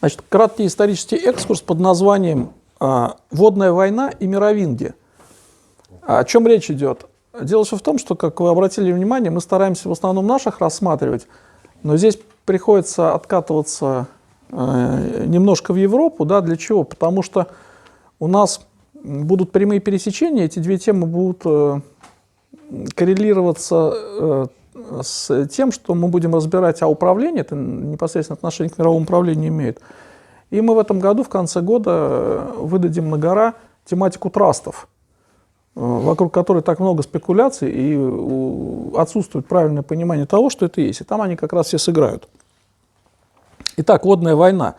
Значит, краткий исторический экскурс под названием «Водная война и мировинги». О чем речь идет? Дело все в том, что, как вы обратили внимание, мы стараемся в основном наших рассматривать, но здесь приходится откатываться немножко в Европу. Да, для чего? Потому что у нас будут прямые пересечения, эти две темы будут коррелироваться с тем, что мы будем разбирать о управлении, это непосредственно отношение к мировому управлению имеет. И мы в этом году, в конце года, выдадим на гора тематику трастов, вокруг которой так много спекуляций и отсутствует правильное понимание того, что это есть. И там они как раз все сыграют. Итак, водная война.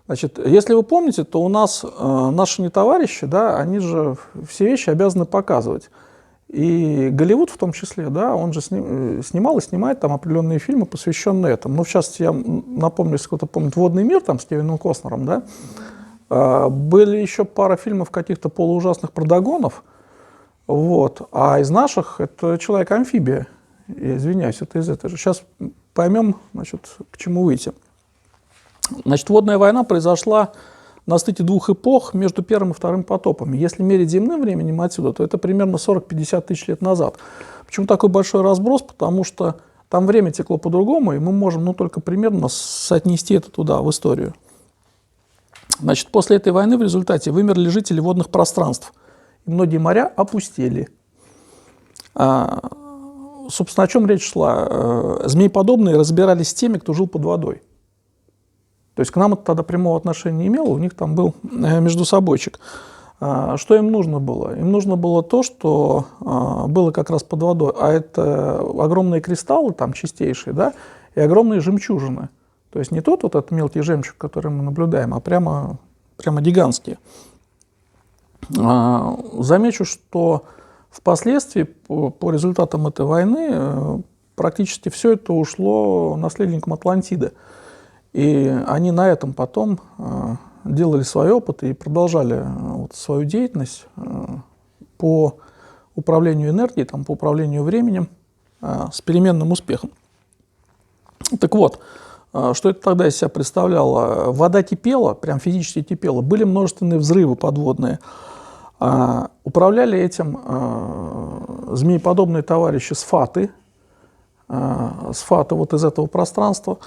Значит, если вы помните, то у нас наши нетоварищи, да, они же все вещи обязаны показывать. И Голливуд в том числе, да, он же снимал и снимает там определенные фильмы, посвященные этому. Ну, в частности, я напомню, если кто-то помнит «Водный мир» там с Кевином Костнером, да, были еще пара фильмов каких-то полуужасных про догонов, вот. А из наших это «Человек-амфибия». Я извиняюсь, это из этого же. Сейчас поймем, значит, к чему выйти. Значит, водная война произошла на стыке двух эпох между первым и вторым потопами. Если мерить земным временем отсюда, то это примерно 40-50 тысяч лет назад. Почему такой большой разброс? Потому что там время текло по-другому, и мы можем только примерно соотнести это туда, в историю. Значит, после этой войны в результате вымерли жители водных пространств. И многие моря опустели. Собственно, о чем речь шла? Змееподобные разбирались с теми, кто жил под водой. То есть к нам это тогда прямого отношения не имело, у них там был междусобойчик. Что им нужно было? Им нужно было то, что было как раз под водой, а это огромные кристаллы, там чистейшие, да, и огромные жемчужины. То есть не тот вот этот мелкий жемчуг, который мы наблюдаем, а прямо гигантские. Замечу, что впоследствии по результатам этой войны практически все это ушло наследникам Атлантиды. И они на этом потом делали свои опыты и продолжали свою деятельность по управлению энергией, там, по управлению временем с переменным успехом. Так вот, что это тогда из себя представляло? Вода кипела, прям физически кипела, были множественные взрывы подводные. Управляли этим змееподобные товарищи сфаты вот из этого пространства,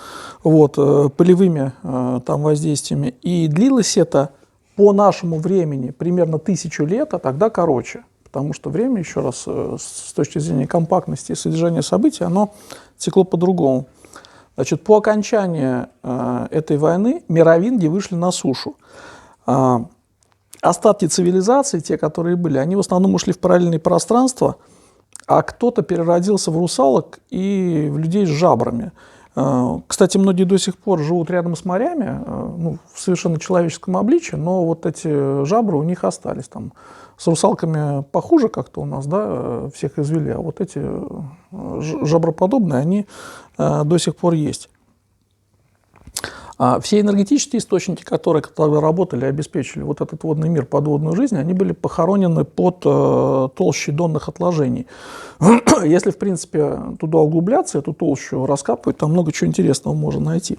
вот, пылевыми там воздействиями. И длилось это по нашему времени примерно 1000 лет, а тогда короче. Потому что время, еще раз, с точки зрения компактности и содержания событий, оно текло по-другому. Значит, по окончании этой войны мировинги вышли на сушу. Остатки цивилизации, те, которые были, они в основном ушли в параллельные пространства, а кто-то переродился в русалок и в людей с жабрами. Кстати, многие до сих пор живут рядом с морями, в совершенно человеческом обличии, но вот эти жабры у них остались. Там, с русалками похуже как-то у нас, да, всех извели, а вот эти жаброподобные, они до сих пор есть. Все энергетические источники, которые тогда работали и обеспечили вот этот водный мир, подводную жизнь, они были похоронены под толщей донных отложений. Если, в принципе, туда углубляться, эту толщу раскапывать, там много чего интересного можно найти.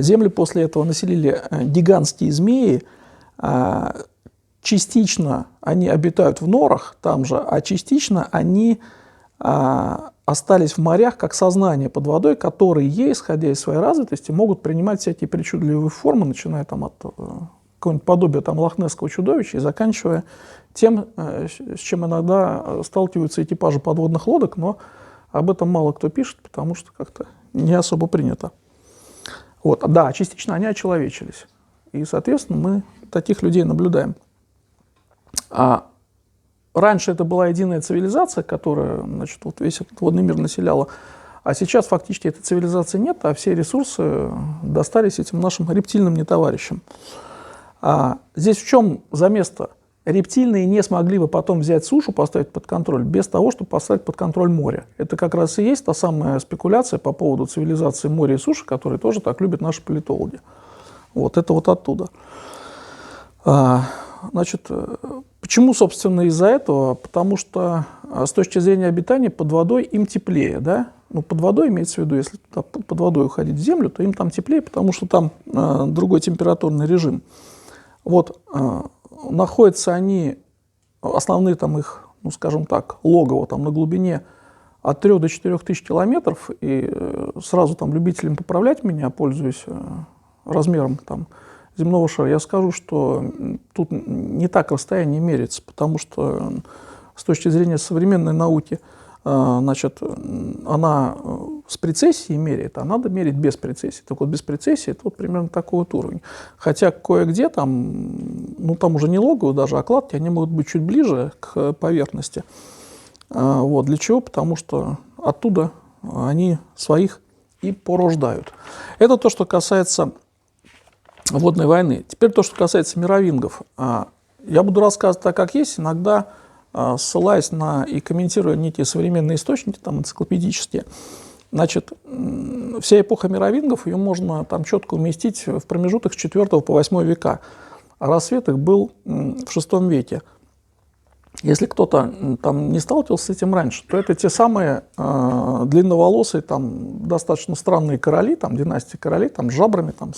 Землю после этого населили гигантские змеи. Частично они обитают в норах там же, а частично они остались в морях как сознание под водой, которые, исходя из своей развитости, могут принимать всякие причудливые формы, начиная там, от какого-нибудь подобия там, лохнесского чудовища и заканчивая тем, с чем иногда сталкиваются экипажи подводных лодок, но об этом мало кто пишет, потому что как-то не особо принято. Вот. Да, частично они очеловечились. И, соответственно, мы таких людей наблюдаем. Раньше это была единая цивилизация, которая, значит, вот весь этот водный мир населяла, а сейчас фактически этой цивилизации нет, а все ресурсы достались этим нашим рептильным нетоварищам. Здесь в чем замес-то? Рептильные не смогли бы потом взять сушу, поставить под контроль, без того, чтобы поставить под контроль море. Это как раз и есть та самая спекуляция по поводу цивилизации моря и суши, которые тоже так любят наши политологи. Вот это вот оттуда. Значит, почему, собственно, из-за этого? Потому что с точки зрения обитания под водой им теплее, да? ну, под водой имеется в виду, если туда под водой уходить в землю, то им там теплее, потому что там другой температурный режим. Вот, находятся они, основные там их, ну, скажем так, логово там на глубине от 3 до 4 тысяч километров, и сразу там любителям поправлять меня, пользуясь размером там земного шара, я скажу, что тут не так расстояние меряется, потому что с точки зрения современной науки, значит, она с прецессией меряет, а надо мерить без прецессии. Так вот, без прецессии это вот примерно такой вот уровень. Хотя кое-где там, ну там уже не логово, даже окладки, они могут быть чуть ближе к поверхности. Вот. Для чего? Потому что оттуда они своих и порождают. Это то, что касается водной войны. Теперь то, что касается мировингов. Я буду рассказывать так, как есть, иногда ссылаясь на и комментируя некие современные источники, там, энциклопедические. Значит, вся эпоха мировингов, ее можно там четко уместить в промежуток с 4 по 8 века. А рассвет их был в VI веке. Если кто-то там не сталкивался с этим раньше, то это те самые длинноволосые, там, достаточно странные короли, там, династии королей, там, с жабрами там,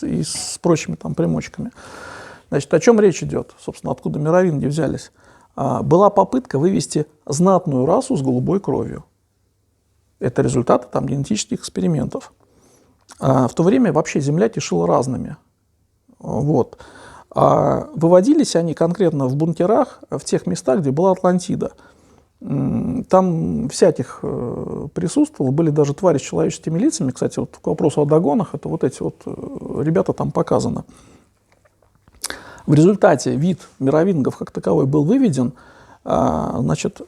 и с прочими там, примочками. Значит, о чем речь идет? Собственно, откуда мировинги взялись? Была попытка вывести знатную расу с голубой кровью. Это результаты там, генетических экспериментов. В то время вообще земля кишела разными. Вот. Выводились они конкретно в бункерах, в тех местах, где была Атлантида. Там всяких присутствовало, были даже твари с человеческими лицами. Кстати, вот к вопросу о догонах, это вот эти вот ребята там показаны. В результате вид мировингов как таковой был выведен, значит,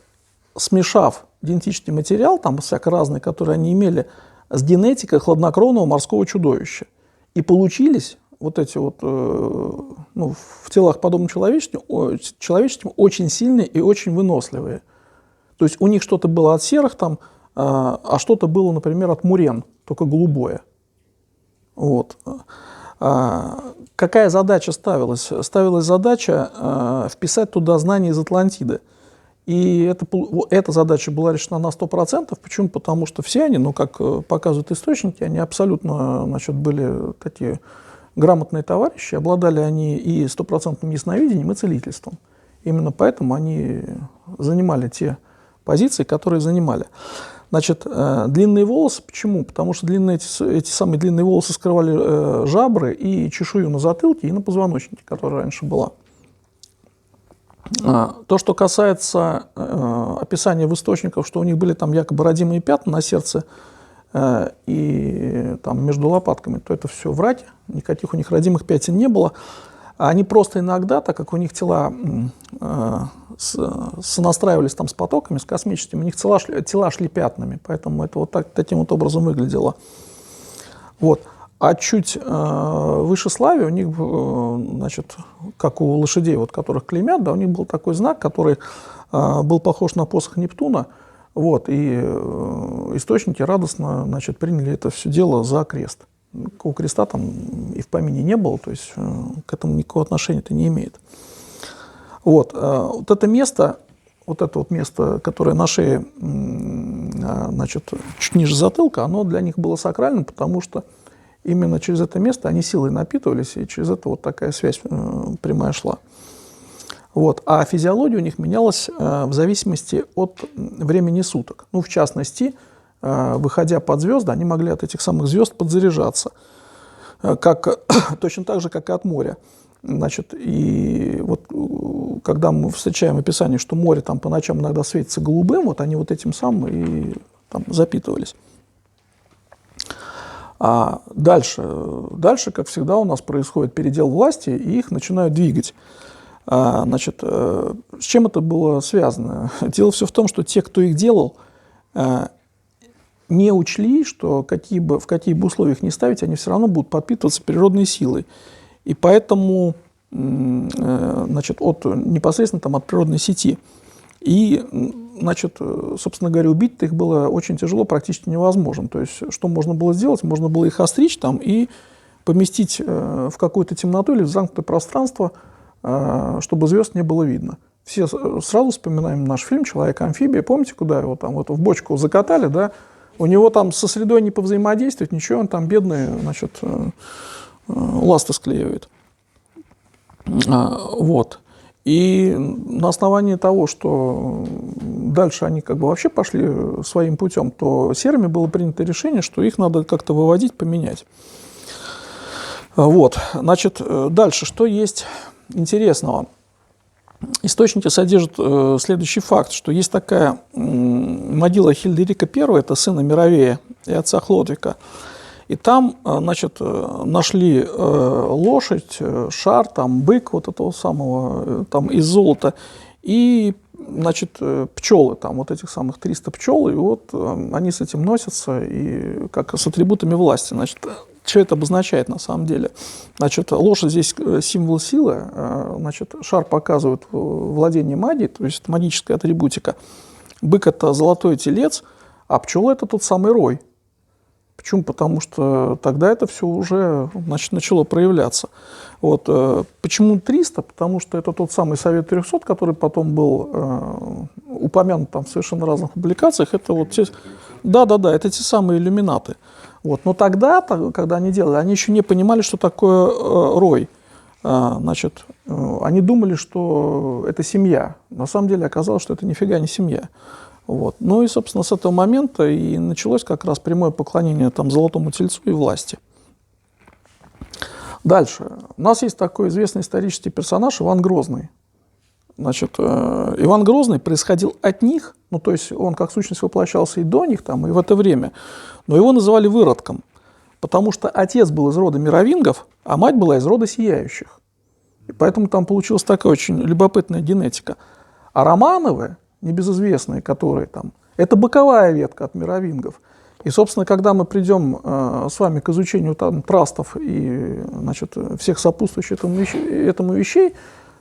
смешав генетический материал, там всяко разный, который они имели, с генетикой хладнокровного морского чудовища. И получились вот эти вот, ну, в телах подобным человеческим очень сильные и очень выносливые. То есть у них что-то было от серых, там, а что-то было, например, от мурен, только голубое. Вот. Какая задача ставилась? Ставилась задача вписать туда знания из Атлантиды. И эта задача была решена на 100%. Почему? Потому что все они, ну, как показывают источники, они абсолютно, значит, были такие грамотные товарищи, обладали они и стопроцентным ясновидением, и целительством. Именно поэтому они занимали те позиции, которые занимали. Значит, длинные волосы, почему? Потому что эти самые длинные волосы скрывали жабры и чешую на затылке и на позвоночнике, которая раньше была. То, что касается описания в источниках, что у них были там якобы родимые пятна на сердце и там между лопатками, то это все врать, никаких у них родимых пятен не было. Они просто иногда, так как у них тела сонастраивались там с потоками, с космическими, у них тела шли пятнами, поэтому это вот таким вот образом выглядело. Вот. А чуть выше славе у них, значит, как у лошадей, вот, которых клеймят, да, у них был такой знак, который был похож на посох Нептуна, вот, и источники радостно, значит, приняли это все дело за крест. У креста там и в помине не было, то есть к этому никакого отношения-то не имеет. Вот, вот это вот место, которое на шее, значит, чуть ниже затылка, оно для них было сакральным, потому что именно через это место они силой напитывались, и через это вот такая связь прямая шла. Вот. А физиология у них менялась в зависимости от времени суток. Ну, в частности, выходя под звезды, они могли от этих самых звезд подзаряжаться, точно так же, как и от моря. Значит, и вот когда мы встречаем описание, что море там по ночам иногда светится голубым, вот они вот этим самым и там запитывались. А дальше, как всегда, у нас происходит передел власти, и их начинают двигать. Значит, с чем это было связано? Дело все в том, что те, кто их делал, не учли, что в какие бы условия их ни ставить, они все равно будут подпитываться природной силой. И поэтому, значит, непосредственно там, от природной сети. И, значит, собственно говоря, убить-то их было очень тяжело, практически невозможно. То есть, что можно было сделать? Можно было их остричь там, и поместить в какую-то темноту или в замкнутое пространство, чтобы звезд не было видно. Все сразу вспоминаем наш фильм «Человек-амфибия». Помните, куда его там вот в бочку закатали, да? У него там со средой не повзаимодействует, ничего, он там бедный, значит, ласты склеивает. Вот. И на основании того, что дальше они как бы вообще пошли своим путем, то сербами было принято решение, что их надо как-то выводить, поменять. Вот. Значит, дальше, что есть интересного? Источники содержат следующий факт, что есть такая могила Хильдерика I, это сына Мировея и отца Хлодвика. И там, значит, нашли лошадь, шар, там бык вот этого самого, там из золота, и, значит, пчелы, там вот этих самых 300 пчел, и вот они с этим носятся, и как с атрибутами власти. Значит, что это обозначает на самом деле? Значит, лошадь здесь символ силы, значит, шар показывает владение магией, то есть магическая атрибутика. Бык – это золотой телец, а пчела – это тот самый рой. Почему? Потому что тогда это все уже, значит, начало проявляться. Вот. Почему 300? Потому что это тот самый Совет 300, который потом был упомянут там в совершенно разных публикациях. Это вот те, да, это те самые иллюминаты. Вот. Но тогда, когда они делали, они еще не понимали, что такое рой. Значит, они думали, что это семья. На самом деле оказалось, что это нифига не семья. Вот. Ну и, собственно, с этого момента и началось как раз прямое поклонение там, золотому тельцу и власти. Дальше. У нас есть такой известный исторический персонаж Иван Грозный. Значит, Иван Грозный происходил от них, ну то есть он как сущность воплощался и до них, там, и в это время, но его называли выродком, потому что отец был из рода мировингов, а мать была из рода сияющих. И поэтому там получилась такая очень любопытная генетика. А Романовы, небезызвестные, которые там, это боковая ветка от мировингов. И, собственно, когда мы придем с вами к изучению там, трастов и, значит, всех сопутствующих этому вещей,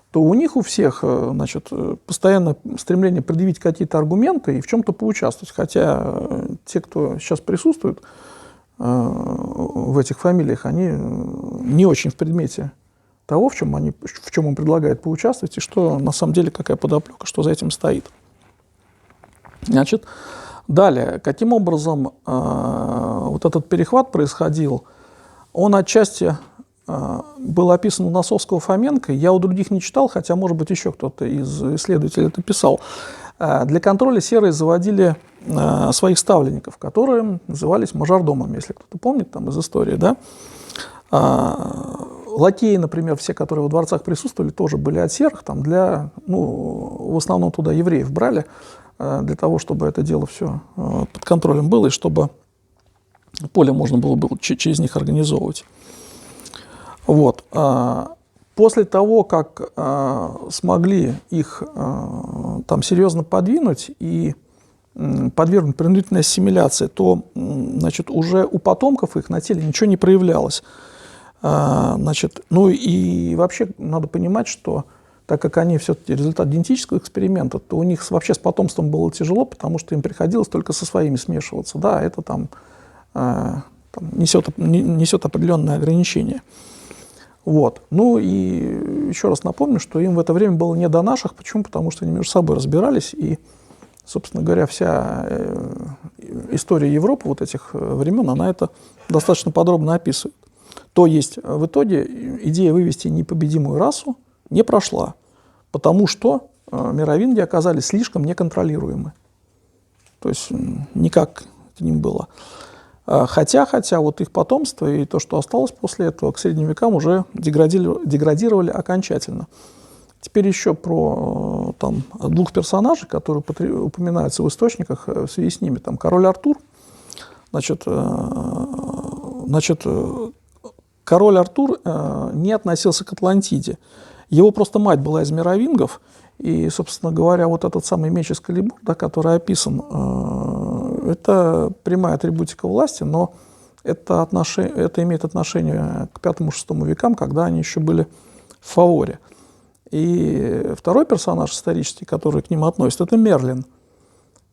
то у них у всех, значит, постоянно стремление предъявить какие-то аргументы и в чем-то поучаствовать. Хотя те, кто сейчас присутствует в этих фамилиях, они не очень в предмете того, в чем им предлагают поучаствовать, и что на самом деле какая подоплека, что за этим стоит. Значит, далее, каким образом вот этот перехват происходил, он отчасти был описан у Носовского, Фоменко, я у других не читал, хотя, может быть, еще кто-то из исследователей это писал. Для контроля серые заводили своих ставленников, которые назывались мажордомами, если кто-то помнит там из истории, да. Лакеи, например, все, которые во дворцах присутствовали, тоже были от серых, там для, ну, в основном туда евреев брали, для того, чтобы это дело все под контролем было, и чтобы поле можно было через них организовывать. Вот. После того, как смогли их там серьезно подвинуть и подвергнуть принудительной ассимиляции, то, значит, уже у потомков их на теле ничего не проявлялось. Значит, ну и вообще надо понимать, что так как они все-таки результат генетического эксперимента, то у них вообще с потомством было тяжело, потому что им приходилось только со своими смешиваться. Да, это там несет определенные ограничения. Вот. Ну и еще раз напомню, что им в это время было не до наших. Почему? Потому что они между собой разбирались. И, собственно говоря, вся история Европы вот этих времен, она это достаточно подробно описывает. То есть в итоге идея вывести непобедимую расу не прошла, потому что мировинги оказались слишком неконтролируемы. То есть никак к ним было. Хотя вот их потомство и то, что осталось после этого, к средним векам уже деградировали окончательно. Теперь еще про там, двух персонажей, которые упоминаются в источниках в связи с ними. Там король Артур. Значит, король Артур не относился к Атлантиде. Его просто мать была из мировингов. И, собственно говоря, вот этот самый меч Экскалибур, да, который описан, это прямая атрибутика власти, но это имеет отношение к V-VI векам, когда они еще были в фаворе. И второй персонаж исторический, который к ним относится, это Мерлин.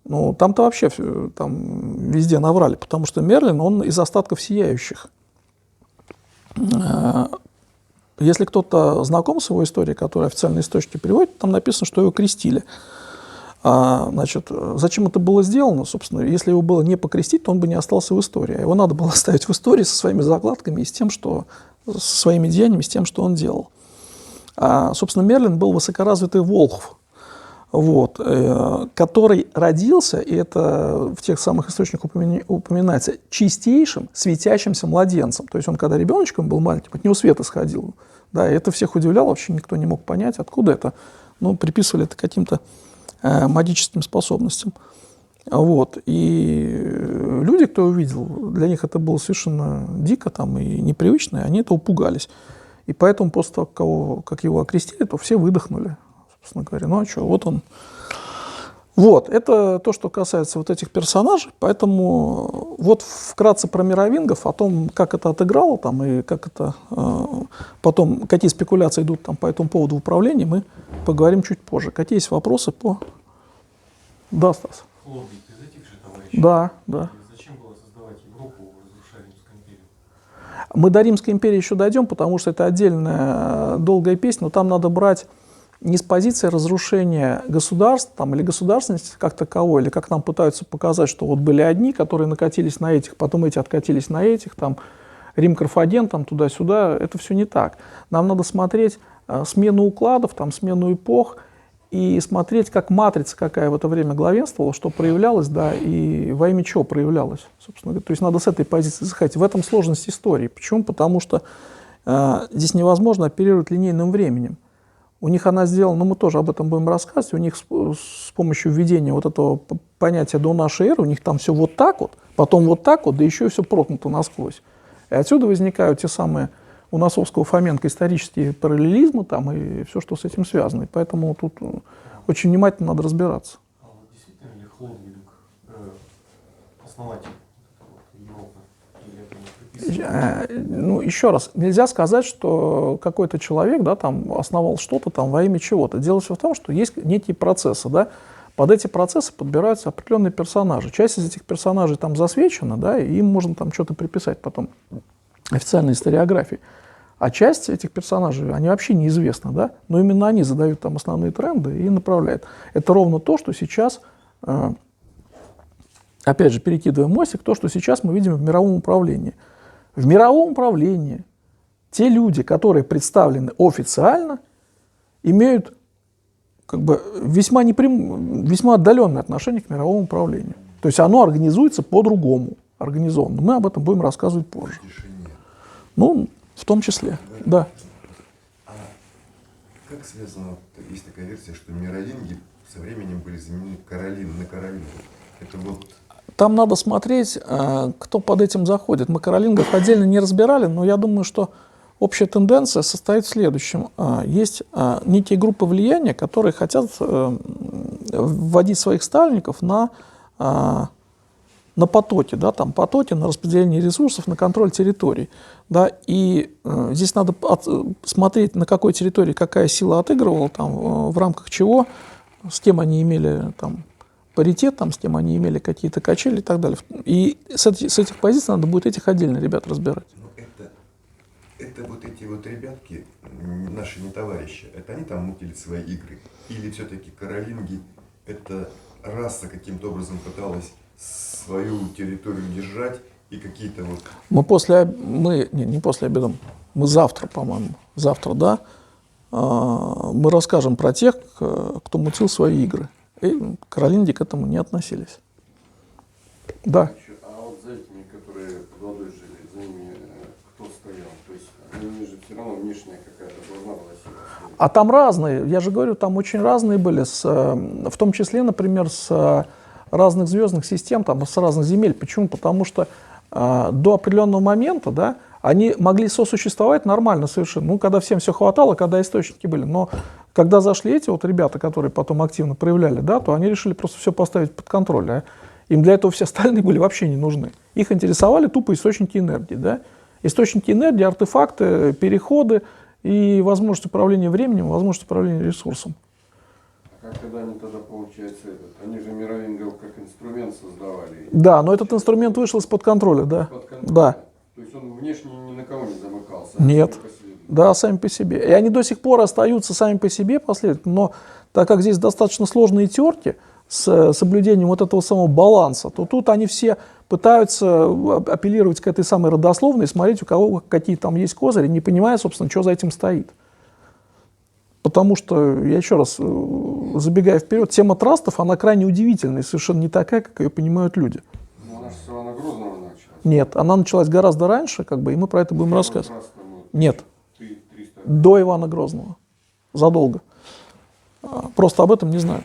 Ну, там-то вообще там везде наврали, потому что Мерлин, он из остатков сияющих. Если кто-то знаком с его историей, которую официальные источники приводят, там написано, что его крестили. Значит, зачем это было сделано? Собственно, если его было не покрестить, то он бы не остался в истории. Его надо было оставить в истории со своими закладками и с тем, что, со своими деяниями, с тем, что он делал. Собственно, Мерлин был высокоразвитый волхв, вот, который родился, и это в тех самых источниках упоминается, чистейшим, светящимся младенцем. То есть он, когда ребеночком был маленьким, от него свет исходил. Да, и это всех удивляло, вообще никто не мог понять, откуда это. Ну, приписывали это каким-то магическим способностям. Вот. И люди, кто увидел, для них это было совершенно дико там, и непривычно, и они этого пугались. И поэтому после того, как его окрестили, то все выдохнули. Собственно говоря, ну а что, вот он. Вот, это то, что касается вот этих персонажей. Поэтому вот вкратце про мировингов, о том, как это отыграло там, и как это потом, какие спекуляции идут там, по этому поводу в управлении, мы поговорим чуть позже. Какие есть вопросы по... Да, Стас? Хлодвиг из этих же товарищей? Да, да. И зачем было создавать Европу, разрушая Римскую империю? Мы до Римской империи еще дойдем, потому что это отдельная долгая песня, но там надо брать не с позиции разрушения государств там, или государственности как таковой, или как нам пытаются показать, что вот были одни, которые накатились на этих, потом эти откатились на этих, там, Рим, Карфаген, там, туда-сюда. Это все не так. Нам надо смотреть смену укладов, там, смену эпох, и смотреть, как матрица какая в это время главенствовала, что проявлялось, да, и во имя чего проявлялось, собственно. То есть надо с этой позиции заходить. В этом сложность истории. Почему? Потому что здесь невозможно оперировать линейным временем. У них она сделана, но мы тоже об этом будем рассказывать, у них с помощью введения вот этого понятия до нашей эры, у них там все вот так вот, потом вот так вот, да еще и все проткнуто насквозь. И отсюда возникают те самые у Носовского, Фоменко исторические параллелизмы там, и все, что с этим связано. И поэтому тут очень внимательно надо разбираться. А вот действительно ли Хлодвиг основатель Европы? Или это не приписывается? Ну, еще раз, нельзя сказать, что какой-то человек, да, там, основал что-то там во имя чего-то. Дело все в том, что есть некие процессы, да, под эти процессы подбираются определенные персонажи. Часть из этих персонажей там засвечена, да, и им можно там что-то приписать потом официальной историографии. А часть этих персонажей, они вообще неизвестны, да, но именно они задают там основные тренды и направляют. Это ровно то, что сейчас, опять же, перекидывая мостик, то, что сейчас мы видим в мировом управлении. В мировом управлении те люди, которые представлены официально, имеют как бы весьма отдаленное отношение к мировому управлению. То есть оно организуется по-другому, организовано. Мы об этом будем рассказывать позже. Ну, в том числе, да. А как связано, есть такая версия, что мировинги со временем были заменены на каролингов? Это вот... Там надо смотреть, кто под этим заходит. Мы каролингов отдельно не разбирали, но я думаю, что общая тенденция состоит в следующем. Есть некие группы влияния, которые хотят вводить своих ставленников на потоке, да, там, потоке, на распределение ресурсов, на контроль территорий. Да, и здесь надо смотреть, на какой территории какая сила отыгрывала, там, в рамках чего, с кем они имели там, паритет, там, с кем они имели какие-то качели и так далее. И с этих позиций надо будет этих отдельно ребят разбирать. Но это вот эти вот ребятки, наши не товарищи, это они там мутили свои игры? Или все-таки каролинги, это раса каким-то образом пыталась свою территорию держать и какие-то вот... Не после обеда, мы завтра, по-моему, да, мы расскажем про тех, кто мутил свои игры. И каролинги к этому не относились. Да. А вот за этими, которые под водой жили, за ними кто стоял? То есть они же все равно внешняя какая-то должна была сила. А там разные, я же говорю, там очень разные были, в том числе, например, с разных звездных систем, там, с разных земель. Почему? Потому что до определенного момента, да, они могли сосуществовать нормально совершенно, ну, когда всем все хватало, когда источники были. Но когда зашли эти вот ребята, которые потом активно проявляли, да, то они решили просто все поставить под контроль. А им для этого все остальные были вообще не нужны. Их интересовали тупо источники энергии. Да? Источники энергии, артефакты, переходы и возможность управления временем, возможность управления ресурсом. А как тогда они тогда, получается, они же мировингов как инструмент создавали? Да, но этот инструмент вышел из-под контроля, да. Под контроль. Да. То есть он внешне ни на кого не замыкался? Нет. Да, сами по себе. И они до сих пор остаются сами по себе последовательно, но так как здесь достаточно сложные терки с соблюдением вот этого самого баланса, то тут они все пытаются апеллировать к этой самой родословной и смотреть, у кого какие там есть козыри, не понимая, собственно, что за этим стоит. Потому что, я еще раз, забегая вперед, тема трастов, она крайне удивительная и совершенно не такая, как ее понимают люди. Но она же с Ивана Грозного началась. Нет, она началась гораздо раньше, как бы, и мы про это будем рассказывать. Нет. 300. До Ивана Грозного. Задолго. Просто об этом не знаю.